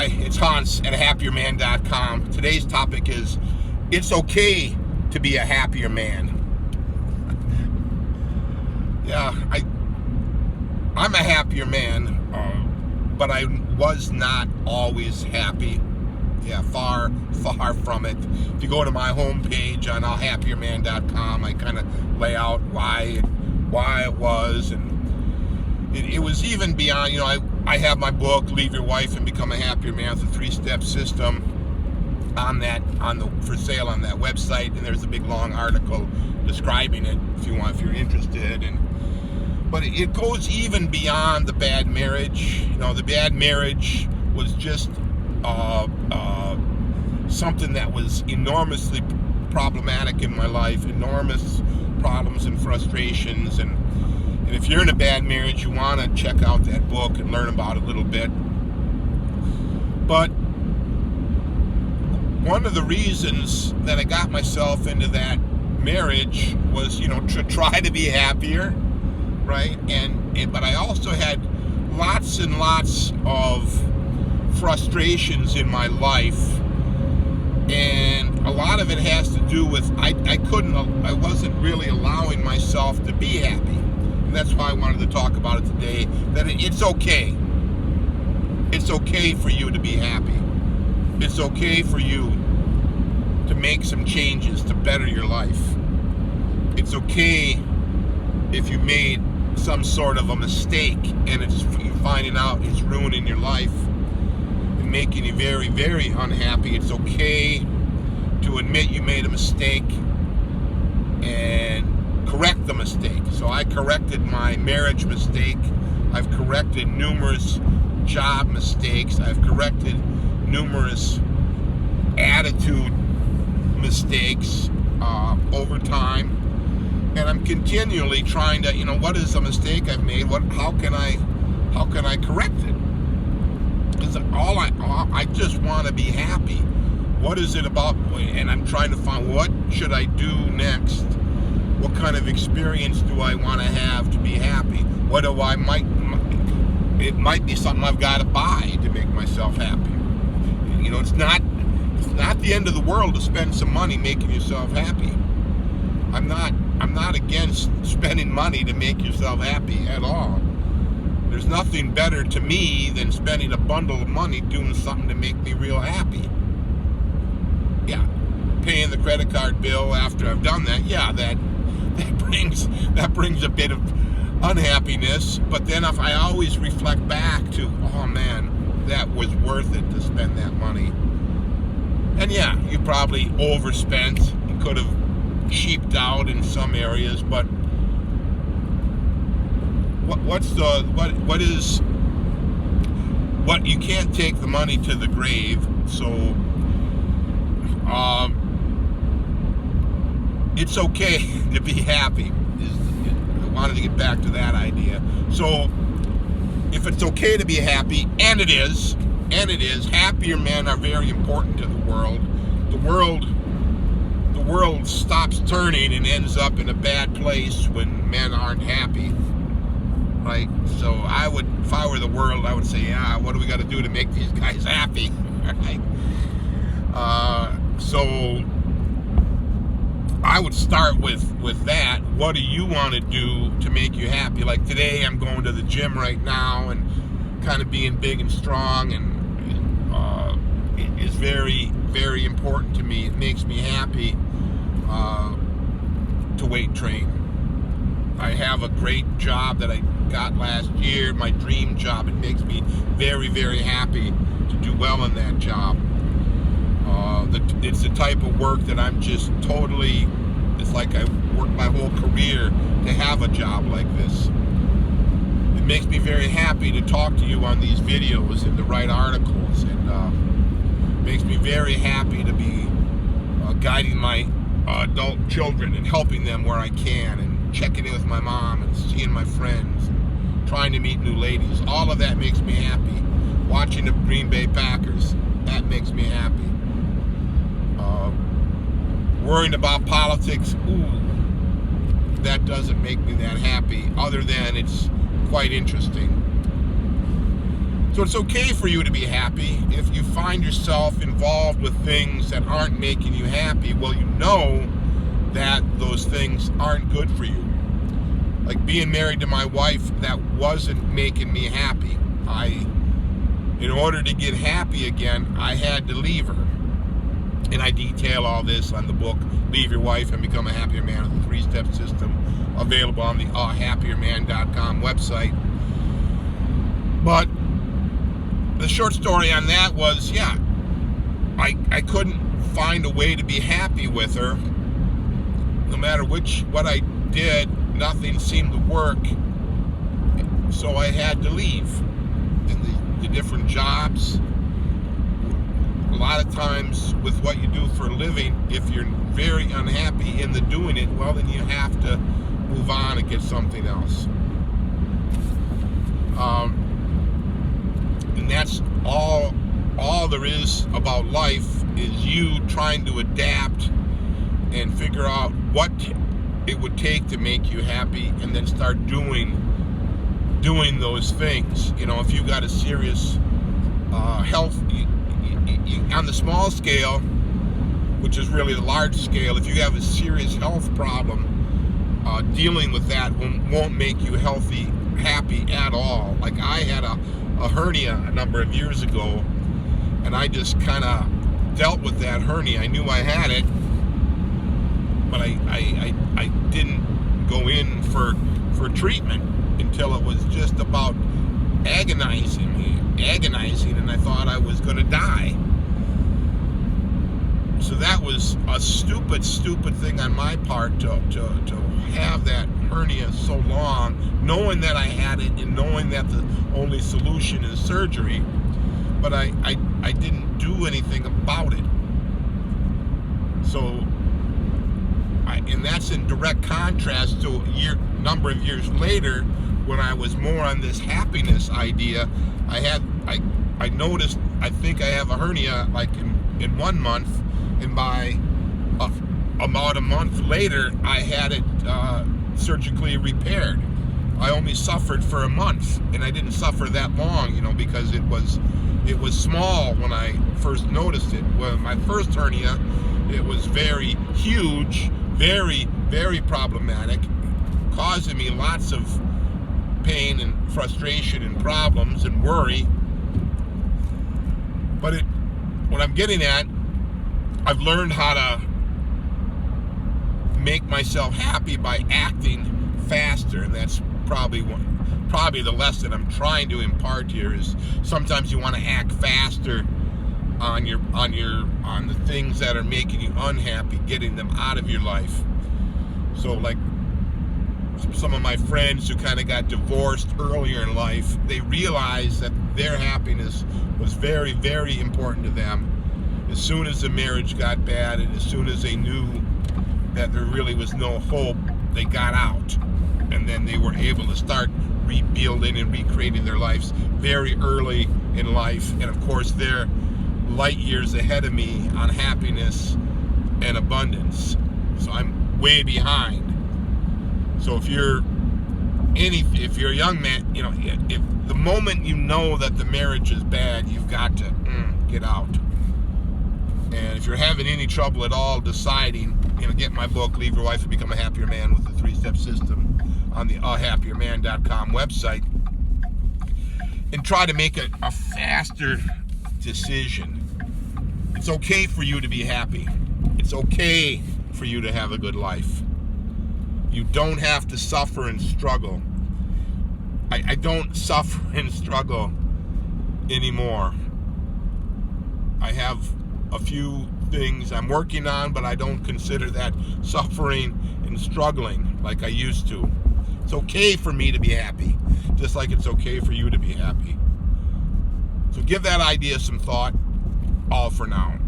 Hi, it's Hans at happierman.com. Today's topic is, it's okay to be a happier man. Yeah, I'm a happier man, but I was not always happy. Yeah, far from it. If you go to my homepage on happierman.com, I kind of lay out why it was, and it was even beyond, I have my book, Leave Your Wife and Become a Happier Man. It's a 3-step system for sale on that website, and there's a big long article describing it if you're interested. But it goes even beyond the bad marriage. The bad marriage was just something that was enormously problematic in my life, enormous problems and frustrations, and if you're in a bad marriage, you want to check out that book and learn about it a little bit. But one of the reasons that I got myself into that marriage was, to try to be happier, right? But I also had lots and lots of frustrations in my life, and a lot of it has to do with I wasn't really allowing myself to be happy. And that's why I wanted to talk about it today, that it's okay. It's okay for you to be happy. It's okay for you to make some changes to better your life. It's okay if you made some sort of a mistake and you're finding out it's ruining your life and making you very, very unhappy. It's okay to admit you made a mistake and correct the mistake. So I corrected my marriage mistake. I've corrected numerous job mistakes. I've corrected numerous attitude mistakes over time, and I'm continually trying to, what is the mistake I've made? How can I correct it? Because I just want to be happy. What is it about? And I'm trying to find, what should I do next? What kind of experience do I want to have to be happy? It might be something I've got to buy to make myself happy. It's not the end of the world to spend some money making yourself happy. I'm not against spending money to make yourself happy at all. There's nothing better to me than spending a bundle of money doing something to make me real happy. Yeah, paying the credit card bill after I've done that, yeah, that brings a bit of unhappiness. But then if I always reflect back to, oh man, that was worth it to spend that money. And yeah, you probably overspent. You could have cheaped out in some areas, but what you can't take the money to the grave. So it's okay to be happy. I wanted to get back to that idea. So if it's okay to be happy, and it is, happier men are very important to the world. The world stops turning and ends up in a bad place when men aren't happy, right? So if I were the world, I would say, yeah, what do we got to do to make these guys happy, right? So I would start with that. What do you want to do to make you happy? Like today, I'm going to the gym right now and kind of being big and strong, and it is very, very important to me. It makes me happy to weight train. I have a great job that I got last year, my dream job. It makes me very, very happy to do well in that job. It's the type of work that I'm just totally, it's like I worked my whole career to have a job like this. It makes me very happy to talk to you on these videos and to write articles, and makes me very happy to be guiding my adult children and helping them where I can, and checking in with my mom and seeing my friends, and trying to meet new ladies. All of that makes me happy. Watching the Green Bay Packers, that makes me happy. Worrying about politics, that doesn't make me that happy, other than it's quite interesting. So it's okay for you to be happy. If you find yourself involved with things that aren't making you happy, well, you know that those things aren't good for you. Like being married to my wife, that wasn't making me happy. In order to get happy again, I had to leave her. And I detail all this on the book, Leave Your Wife and Become a Happier Man with a 3-step system, available on the ahappierman.com website. But the short story on that was, I couldn't find a way to be happy with her. No matter what I did, nothing seemed to work. So I had to leave. And the different jobs, a lot of times with what you do for a living, if you're very unhappy in the doing it, well, then you have to move on and get something else. And that's all there is about life, is you trying to adapt and figure out what it would take to make you happy, and then start doing those things. If you got a serious health, on the small scale, which is really the large scale, if you have a serious health problem, dealing with that won't make you happy at all. Like I had a hernia a number of years ago, and I just kind of dealt with that hernia. I knew I had it, but I didn't go in for treatment until it was just about agonizing, and I thought I was going to die. So that was a stupid thing on my part to have that hernia so long, knowing that I had it and knowing that the only solution is surgery, but I didn't do anything about it. So and that's in direct contrast to a number of years later, when I was more on this happiness idea. I noticed, I think I have a hernia like in 1 month, and by about a month later, I had it surgically repaired. I only suffered for a month, and I didn't suffer that long, because it was small when I first noticed it. Well, my first hernia, it was very huge, very, very problematic, causing me lots of pain and frustration and problems and worry. But what I'm getting at, I've learned how to make myself happy by acting faster, and that's probably the lesson I'm trying to impart here. Is sometimes you want to act faster on the things that are making you unhappy, getting them out of your life. So like some of my friends who kind of got divorced earlier in life, they realized that their happiness was very, very important to them. As soon as the marriage got bad, and as soon as they knew that there really was no hope, they got out. And then they were able to start rebuilding and recreating their lives very early in life. And of course, they're light years ahead of me on happiness and abundance. So I'm way behind. So if you're a young man, if the moment you know that the marriage is bad, you've got to get out. And if you're having any trouble at all deciding, get my book, Leave Your Wife and Become a Happier Man with a 3-step system, on the ahappierman.com website, and try to make a faster decision. It's okay for you to be happy. It's okay for you to have a good life. You don't have to suffer and struggle. I don't suffer and struggle anymore. I have a few things I'm working on, but I don't consider that suffering and struggling like I used to. It's okay for me to be happy, just like it's okay for you to be happy. So give that idea some thought. All for now.